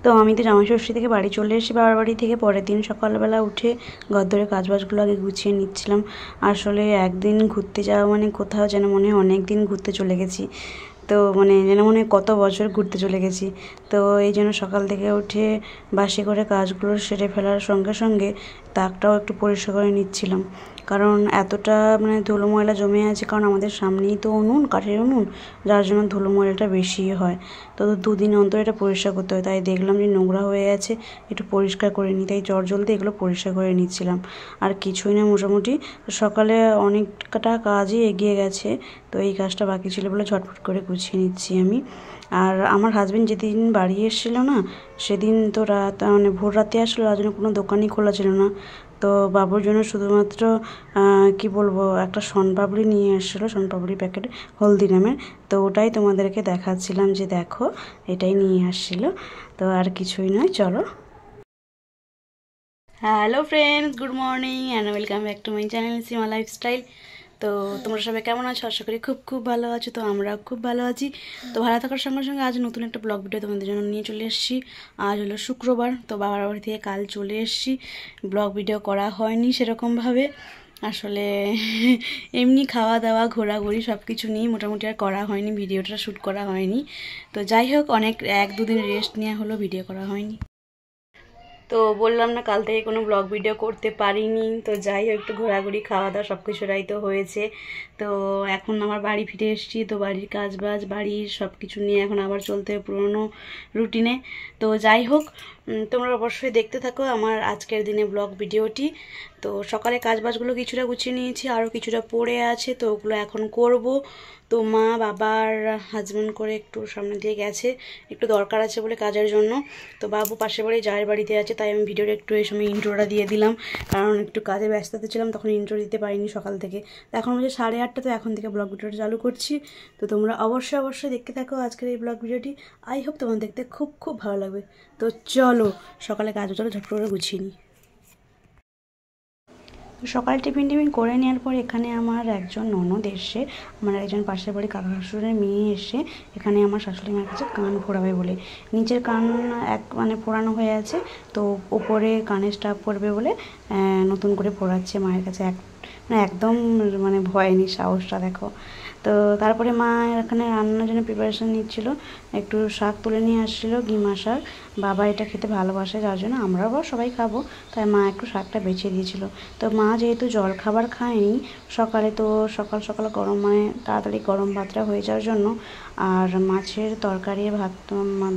তো আমি তো জামাইষষ্ঠী থেকে বাড়ি চলে এসেছি বাবার বাড়ি থেকে। পরের দিন সকালবেলা উঠে ঘরদোরের কাজবাজগুলো আগে গুছিয়ে নিচ্ছিলাম। আসলে একদিন ঘুরতে যাওয়া মানে কোথাও যেন মনে হয় অনেক দিন ঘুরতে চলে গেছি। তো মানে যেন মনে হয় কত বছর ঘুরতে চলে গেছি। তো এই জন্য সকাল থেকে উঠে বাসি করে কাজগুলো সেরে ফেলার সঙ্গে সঙ্গে তাকটাও একটু পরিষ্কার করে নিচ্ছিলাম। কারণ এতটা মানে ধুলো ময়লা জমে আছে, কারণ আমাদের সামনেই তো উনুন, কাঠের উনুন, যার জন্য ধুলো ময়লাটা বেশি হয়। তো দুদিন অন্তর এটা পরিষ্কার করতে হয়। তাই দেখলাম যে নোংরা হয়ে আছে, একটু পরিষ্কার করে নিই। তাই চটজলদি এগুলো পরিষ্কার করে নিচ্ছিলাম। আর কিছুই না, মোটামুটি সকালে অনেকটা কাজই এগিয়ে গেছে। তো এই কাজটা বাকি ছিল বলে ঝটফট করে গুছিয়ে নিচ্ছি আমি। আর আমার হাজবেন্ড যেদিন বাড়ি এসেছিল না, সেদিন তো রাত মানে ভোর রাতে আসলো, তার জন্য কোনো দোকানই খোলা ছিল না। তো বাবুর জন্য শুধুমাত্র কি বলবো, একটা শনপাপড়ি নিয়ে এসেছিলো, শনপাপড়ি প্যাকেট হলদিরামের। তো ওটাই তোমাদেরকে দেখাচ্ছিলাম যে দেখো, এটাই নিয়ে আসছিলো। তো আর কিছুই নয়, চলো। Hello friends, good morning and welcome back to my channel Seema lifestyle. তো তোমরা সবাই কেমন আছো? আশা করি খুব খুব ভালো আছো। তো আমরাও খুব ভালো আছি। তো ভালো থাকার সঙ্গে সঙ্গে আজ নতুন একটা ব্লগ ভিডিও তোমাদের জন্য নিয়ে চলে এসেছি। আজ হলো শুক্রবার। তো বাবার বাড়ি থেকে কাল চলে এসেছি। ব্লগ ভিডিও করা হয়নি সেরকমভাবে। আসলে এমনি খাওয়া দাওয়া ঘোরাঘুরি সব কিছু নিয়ে মোটামুটি আর করা হয়নি, ভিডিওটা শ্যুট করা হয়নি। তো যাই হোক, অনেক 1-2 দিন রেস্ট নেওয়া হলো, ভিডিও করা হয়নি। তো বললাম না, কাল থেকে কোনো ব্লগ ভিডিও করতে পারিনি। তো যাই হোক, একটু ঘোরাঘুরি খাওয়া দাওয়া সব কিছুটাই তো হয়েছে। তো এখন আমার বাড়ি ফিরে এসেছি। তো বাড়ির কাজবাজ, বাড়ির সব কিছু নিয়ে এখন আবার চলতে হবে পুরনো রুটিনে। তো যাই হোক, তোমরা অবশ্যই দেখতে থাকো আমার আজকের দিনে ব্লগ ভিডিওটি। তো সকালে কাজবাজগুলো কিছুটা গুছিয়ে নিয়েছি, আরও কিছুটা পড়ে আছে, তো ওগুলো এখন করব। তো মা বাবার হাজব্যান্ড করে একটু সামনে দিয়ে গেছে, একটু দরকার আছে বলে কাজের জন্য। তো বাবু পাশের বাড়ি জায়ের বাড়িতে আছে, তাই আমি ভিডিওটা একটু এই সময় ইন্ট্রোটা দিয়ে দিলাম, কারণ একটু কাজে ব্যস্ততা ছিলাম, তখন ইন্ট্রো দিতে পারিনি সকাল থেকে। তো এখন হচ্ছে 8:30। তো এখন থেকে ব্লগ ভিডিওটা চালু করছি। তো তোমরা অবশ্যই অবশ্যই দেখতে থাকো আজকের এই ব্লগ ভিডিওটি। আই হোপ তোমার দেখতে খুব খুব ভালো লাগবে। তো চলো সকালে কাজ চলো ঝট করে গুছিয়ে নিই। সকালে টিফিন করে নেওয়ার পর এখানে আমার একজন ননদ এসে, আমার একজন পাশের বাড়ি কাকা শ্বশুরের মেয়ে এসে এখানে আমার শাশুড়ি মায়ের কাছে কান ফোড়াবে বলে, নিচের কান মানে ফোড়ানো হয়ে আছে, তো ওপরে কানের স্টাফ পড়বে বলে নতুন করে ফোড়াচ্ছে মায়ের কাছে। মানে একদম মানে ভয় নেই, সাহসটা দেখো। তো তারপরে মা এখানে রান্নার জন্য প্রিপারেশান নিচ্ছিল, একটু শাক তুলে নিয়ে আসছিলো, গিমা শাক। বাবা এটা খেতে ভালোবাসে, যার জন্য আমরাও বা সবাই খাবো, তাই মা একটু শাকটা বেছে দিয়েছিল। তো মা যেহেতু জল খাবার খায়নি সকালে, তো সকাল সকাল গরম মানে তাড়াতাড়ি গরম ভাতটা হয়ে যাওয়ার জন্য আর মাছের তরকারি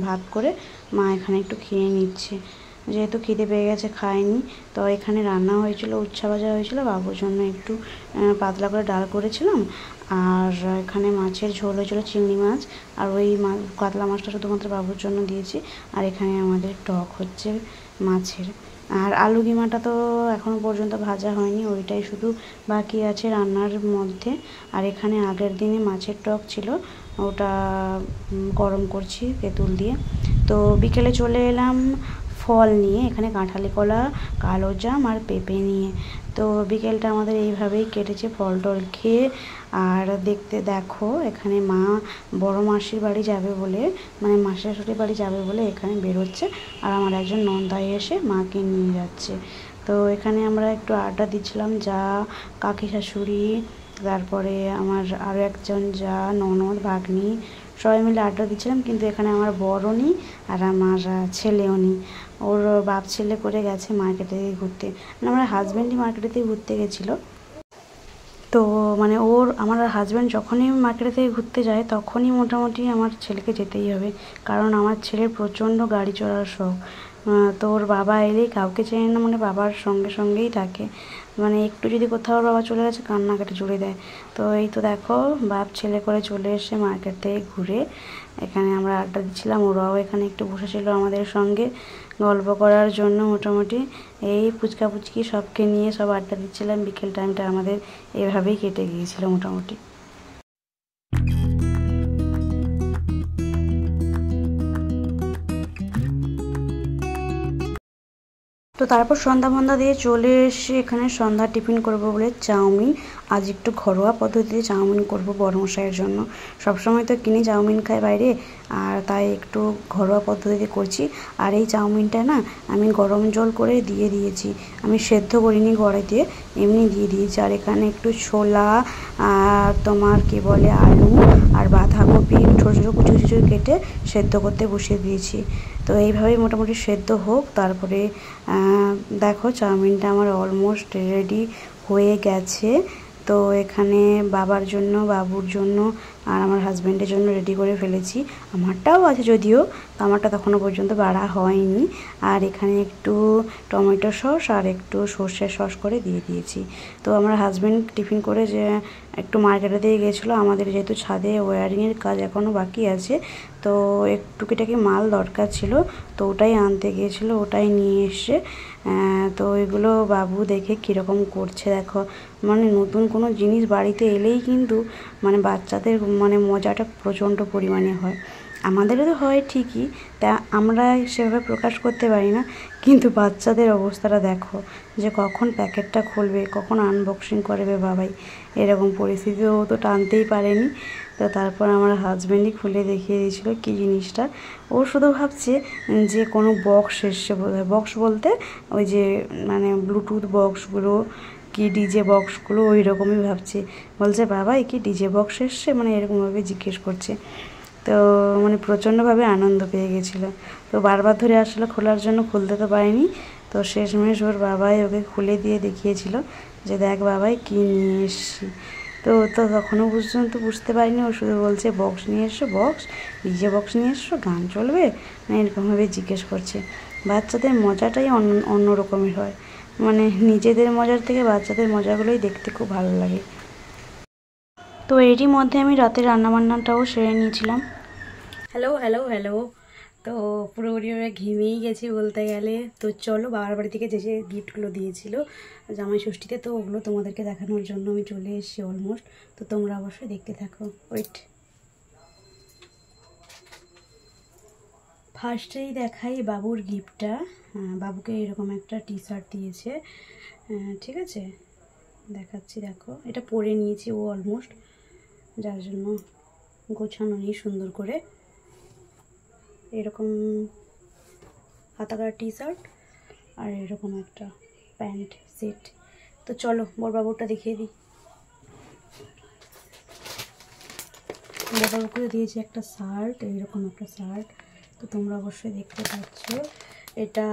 ভাত করে মা এখানে একটু খেয়ে নিচ্ছে, যেহেতু খিদে পেয়ে গেছে, খায়নি। তো এখানে রান্না হয়েছিল, উচ্ছা ভাজা হয়েছিল, বাবুর জন্য একটু পাতলা করে ডাল করেছিলাম। আর এখানে মাছের ঝোল হয়েছিল, চিংড়ি মাছ, আর ওই কাতলা মাছটা শুধুমাত্র বাবুর জন্য দিয়েছি। আর এখানে আমাদের টক হচ্ছে মাছের। আর আলু কিমাটা তো এখনও পর্যন্ত ভাজা হয়নি, ওইটাই শুধু বাকি আছে রান্নার মধ্যে। আর এখানে আগের দিনে মাছের টক ছিল, ওটা গরম করছি তেঁতুল দিয়ে। তো বিকেলে চলে এলাম ফল নিয়ে, এখানে কাঁঠালি কলা, কালো জাম আর পেঁপে নিয়ে। তো বিকেলটা আমাদের এইভাবেই কেটেছে ফল টল খেয়ে। আর দেখো এখানে মা বড় মাসির বাড়ি যাবে বলে, মানে মাসির শাশুড়ির বাড়ি যাবে বলে এখানে বেরোচ্ছে, আর আমার একজন নন্দাই এসে মাকে নিয়ে যাচ্ছে। তো এখানে আমরা একটু আড্ডা দিচ্ছিলাম, যা, কাকি শাশুড়ি, তারপরে আমার আরও একজন যা, ননদ, ভাগ্নি, সবাই মিলে আড্ডা দিচ্ছিলাম। কিন্তু এখানে আমার বরও নেই আর আমার ছেলেও নেই, ওর বাপ ছেলে করে গেছে মার্কেটে ঘুরতে, মানে আমার হাজব্যান্ডই মার্কেটেতে ঘুরতে গেছিলো। তো মানে আমার হাজব্যান্ড যখনই মার্কেটে থেকে ঘুরতে যায় তখনই মোটামুটি আমার ছেলেকে যেতেই হবে, কারণ আমার ছেলের প্রচণ্ড গাড়ি চড়ার শখ। তো ওর বাবা এলেই কাউকে চেনে না, মানে বাবার সঙ্গে সঙ্গেই থাকে, মানে একটু যদি কোথাও বাবা চলে গেছে কান্নাকাটি জুড়ে দেয়। তো এই তো দেখো বাপ ছেলে করে চলে এসে মার্কেট থেকে ঘুরে এখানে আমরা আড্ডা দিচ্ছিলাম, ওরাও এখানে একটু বসেছিল আমাদের সঙ্গে গল্প করার জন্য। মোটামুটি এই ফুচকা ফুচকি সবকে নিয়ে সব আড্ডা দিচ্ছিলাম, বিকেল টাইমটা আমাদের এভাবেই কেটে গিয়েছিল মোটামুটি। তো তারপর সন্ধ্যা ফন্ধ্যা দিয়ে চলে এসে এখানে সন্ধ্যা টিফিন করব বলে চাউমিন, আজ একটু ঘরোয়া পদ্ধতিতে চাউমিন করব বড়মশাইয়ের জন্য। সবসময় তো কিনে চাউমিন খাই বাইরে, আর তাই একটু ঘরোয়া পদ্ধতিতে করছি। আর এই চাউমিনটা না আমি গরম জল করে দিয়ে দিয়েছি, আমি সেদ্ধ করিনি কড়াইতে, এমনি দিয়ে দিয়েছি। আর এখানে একটু ছোলা আর তোমার কি বলে আলু আর বাঁধাকপি ছোটো ছোটো কুচি কুচি কেটে সেদ্ধ করতে বসিয়ে দিয়েছি। তো এইভাবেই মোটামুটি সেদ্ধ হোক, তারপরে দেখো চাউমিনটা আমার অলমোস্ট রেডি হয়ে গেছে। তো এখানে বাবার জন্য, বাবুর জন্য আর আমার হাজব্যান্ডের জন্য রেডি করে ফেলেছি। আমারটাও আছে যদিও, তো আমারটা তখনও পর্যন্ত বাড়া হয়নি। আর এখানে একটু টমেটো সস আর একটু সর্ষের সস করে দিয়ে দিয়েছি। তো আমার হাজব্যান্ড টিফিন করে যে একটু মার্কেটে দিয়ে গেছিলো, আমাদের যেহেতু ছাদে ওয়্যারিংয়ের কাজ এখনও বাকি আছে, তো একটু টুকিটাকি মাল দরকার ছিল, তো ওটাই আনতে গিয়েছিলো, ওটাই নিয়ে এসে তো ওইগুলো বাবু দেখে কীরকম করছে দেখো। মানে নতুন কোনো জিনিস বাড়িতে এলেই কিন্তু মানে বাচ্চাদের মানে মজাটা প্রচণ্ড পরিমাণে হয়। আমাদেরও তো হয় ঠিকই, তা আমরা সেভাবে প্রকাশ করতে পারি না, কিন্তু বাচ্চাদের অবস্থাটা দেখো, যে কখন প্যাকেটটা খুলবে, কখন আনবক্সিং করবে বাবাই, এরকম পরিস্থিতিও তো টানতেই পারেনি। তো তারপর আমার হাজব্যান্ডই খুলে দেখিয়ে দিয়েছিলো কী জিনিসটা। ও শুধু ভাবছে যে কোনো বক্স এসছে বোধহয়, বক্স বলতে ওই যে মানে ব্লুটুথ বক্সগুলো কি ডিজে বক্সগুলো ওই রকমই ভাবছে। বলছে বাবা এ কি ডিজে বক্স এসছে, মানে এরকমভাবে জিজ্ঞেস করছে। তো মানে প্রচণ্ডভাবে আনন্দ পেয়ে গেছিলো। তো বারবার ধরে আসলে খোলার জন্য খুলতে তো পারিনি, তো শেষমেশ ওর বাবাই ওকে খুলে দিয়ে দেখিয়েছিল যে দেখ বাবাই কী নিয়ে এসছি। তো তখনও পর্যন্ত বুঝতে পারিনি, ও শুধু বলছে বক্স নিয়ে এসো, বক্স ডিজে বক্স নিয়ে এসো, গান চলবে, মানে এরকমভাবে জিজ্ঞেস করছে। বাচ্চাদের মজাটাই অন্য রকমের হয়, মানে নিজেদের মজার থেকে বাচ্চাদের মজাগুলোই দেখতে খুব ভালো লাগে। তো এরই মধ্যে আমি রাতের রান্নাবান্নাটাও সেরে নিয়েছিলাম। হ্যালো হ্যালো হ্যালো তো পুরোপুরি ঘেমেই গেছি বলতে গেলে। তো চলো বাবার বাড়ি থেকে যে যে গিফটগুলো দিয়েছিল জামাই ষষ্ঠীতে, তো ওগুলো তোমাদেরকে দেখানোর জন্য আমি চলে এসেছি অলমোস্ট। তো তোমরা অবশ্যই দেখতে থাকো, ওয়েট। ফার্স্টেই দেখাই বাবুর গিফটটা। বাবুকে এরকম একটা টি শার্ট দিয়েছে, ঠিক আছে দেখাচ্ছি, দেখো এটা পরে নিয়েছি ও অলমোস্ট, যার জন্য গোছানো নেই সুন্দর করে। এরকম হাতাকার টি শার্ট আর এরকম একটা প্যান্ট সেট। তো চলো বড়বাবুরটা দেখিয়ে দিই। বড়বাবুকে দিয়েছি একটা শার্ট, এইরকম একটা শার্ট, তো তোমরা অবশ্যই দেখতে পাচ্ছ। এটা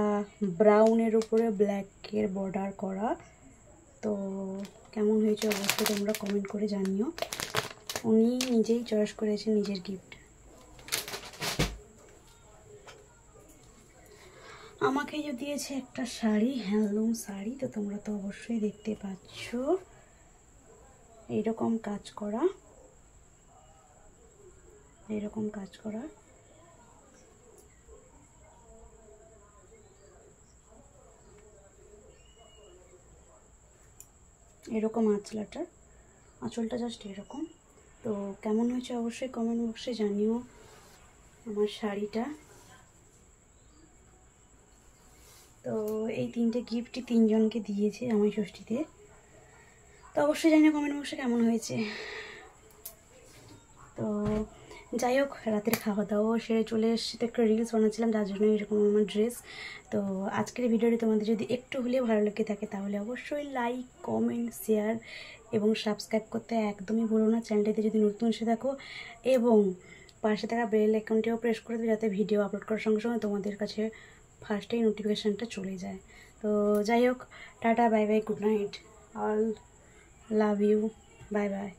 ব্রাউনের উপরে ব্ল্যাকের বর্ডার করা। তো কেমন হয়েছে অবশ্যই তোমরা কমেন্ট করে জানিও। উনি নিজেই চয়েস করেছেন নিজের গিফট। আমাকে যে দিয়েছে একটা শাড়ি, হ্যান্ডলুম শাড়ি, তো তোমরা তো অবশ্যই দেখতে পাচ্ছ এইরকম কাজ করা, এইরকম কাজ করা। এরকম আঁচলটা জাস্ট এরকম। তো কেমন হয়েছে অবশ্যই কমেন্ট বক্সে জানিও আমার শাড়িটা। তো এই তিনটে গিফটই তিনজনকে দিয়েছে জামাই ষষ্ঠীতে, তো অবশ্যই জানিও কমেন্ট বক্সে কেমন হয়েছে। তো যাই হোক, রাতের খাওয়া দাওয়া সেরে চলে এসেছি, তো একটা রিলস বানাচ্ছিলাম, যার জন্য এরকম আমার ড্রেস। তো আজকের ভিডিওটি তোমাদের যদি একটু হলেও ভালো লেগে থাকে তাহলে অবশ্যই লাইক, কমেন্ট, শেয়ার এবং সাবস্ক্রাইব করতে একদমই ভুলো না। চ্যানেলটিতে যদি নতুন এসে থাকো, এবং পাশে থাকা বেল আইকনটিও প্রেস করে দেবে, যাতে ভিডিও আপলোড করার সঙ্গে সঙ্গে তোমাদের কাছে ফার্স্টেই নোটিফিকেশানটা চলে যায়। তো যাই হোক, tata, bye bye, good night, all love you, bye by.